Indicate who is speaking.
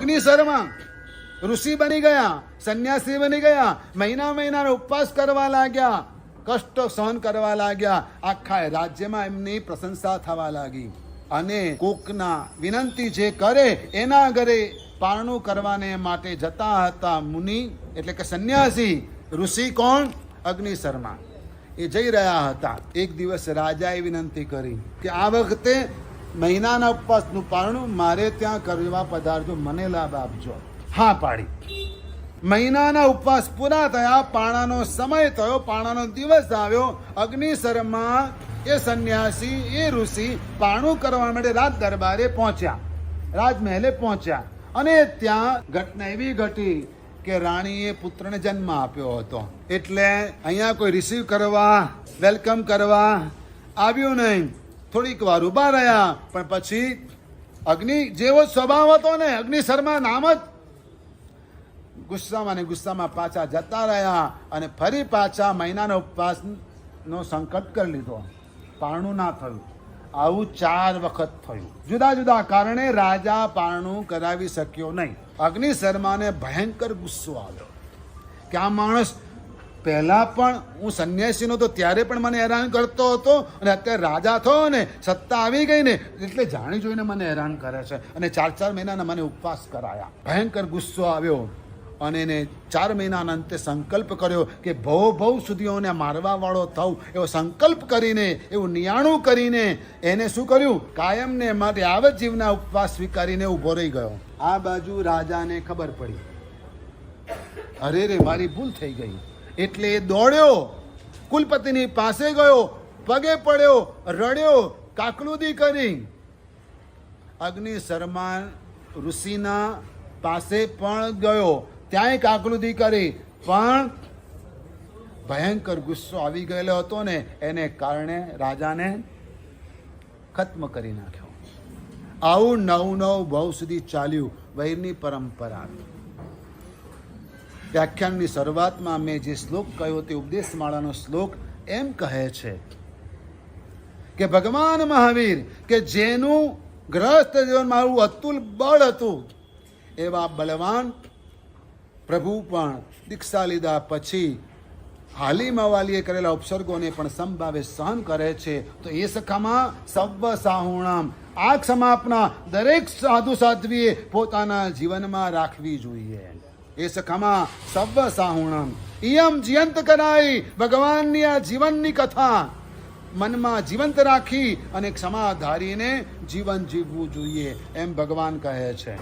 Speaker 1: અગ્નિશર્મા ઋષિ બની ગયા, સંન્યાસી બની ગયા, મહિનાનો ઉપવાસ કરવા લાગ્યા, કષ્ટ સહન કરવા લાગ્યા. આખા રાજ્યમાં એમની પ્રશંસા થવા લાગી. અને કોકના વિનંતી જે કરે એના ઘરે પારણું કરવાને માટે જતા હતા મુનિ, એટલે કે સંન્યાસી. ઋષિ કોણ? અગ્નિશર્મા. એ જઈ રહ્યા હતા. એક દિવસ રાજાએ વિનંતી કરી કે આ વખતે મહિનાના ઉપવાસનું પારણું મારે ત્યાં કરવા પધારજો, મને લાભ આપજો. હા પાડી. મહિનાના ઉપવાસ પૂરા થયા, પારણાનો સમય થયો, પારણાનો દિવસ આવ્યો. અગ્નિશર્મા એ સંન્યાસી એ ઋષિ પારણું કરવા માટે રાજ દરબારે પહોંચ્યા, રાજમહેલે પહોંચ્યા. અને ત્યાં ઘટના એવી ઘટી કે રાણીએ પુત્રને જન્મ આપ્યો હતો. એટલે અહીંયા કોઈ રિસીવ કરવા, વેલકમ કરવા આવ્યું નહીં. થોડીક વાર ઉભા રહ્યા, પણ પછી અગ્નિ જેવો સ્વભાવ હતો ને, અગ્નિશર્મા નામ જ, ગુસ્સામાં પાછા જતા રહ્યા. અને ફરી પાછા મહિનાનો ઉપવાસનો સંકલ્પ કરી લીધો. પારણું ના થયું. આવું 4 વખત થયું. જુદા જુદા કારણે રાજા પારણું કરાવી શક્યો નહીં. અગ્નિશર્માને ભયંકર ગુસ્સો આવ્યો કે આ માણસ પહેલા પણ હું સંન્યાસીનો તો ત્યારે પણ મને હેરાન કરતો હતો, અને અત્યારે રાજા થયો ને, સત્તા આવી ગઈ ને, એટલે જાણી જોઈને મને હેરાન કરે છે. અને 4 મહિનાના મને ઉપવાસ કરાયા. ભયંકર ગુસ્સો આવ્યો. અને એને 4 મહિનાના અંતે સંકલ્પ કર્યો કે ભવ સુધીઓને મારવા વાળો થવું, એવો સંકલ્પ કરીને, એવું નિયાણું કરીને એને શું કર્યું? કાયમને માટે આવજીવના ઉપવાસ સ્વીકારીને ઊભો રહી ગયો. આ બાજુ રાજાને ખબર પડી, અરે રે મારી ભૂલ થઈ ગઈ. એટલે એ દોડ્યો, કુલપતિની પાસે ગયો, પગે પડ્યો, રડ્યો, કાકલુદી કરી. અગ્નિશર્મા ઋષિના પાસે પણ ગયો, ત્યાંય કાકલુદી કરી, પણ ભયંકર ગુસ્સો આવી ગયેલો હતો ને, એને કારણે રાજાને ખત્મ કરી નાખ્યો. આવું 9 ભવ સુધી ચાલ્યું. વૈરની પરંપરા. વ્યાખ્યાનની શરૂઆતમાં મેં જે શ્લોક કહ્યો તે ઉપદેશમાળાનો શ્લોક એમ કહે છે કે ભગવાન મહાવીર કે જેનું ગ્રસ્ત જીવનમાં આવું અતુલ બળ હતું, એવા બલવાન પ્રભુ પણ દીક્ષા લીધા પછી હાલી મવાલીએ કરેલા ઉપસર્ગોને પણ સમભાવે સહન કરે છે. તો એ સખામાં સવ્વ સાહુણામ, આ ક્ષમાપના દરેક સાધુ સાધ્વીએ પોતાના જીવનમાં રાખવી જોઈએ. એ સખામાં સવ્વ સાહુણામ ઇયમ જીવંત કરાઈ, ભગવાનની આ જીવનની કથા મનમાં જીવંત રાખી અને ક્ષમા ધારીને જીવન જીવવું જોઈએ, એમ ભગવાન કહે છે.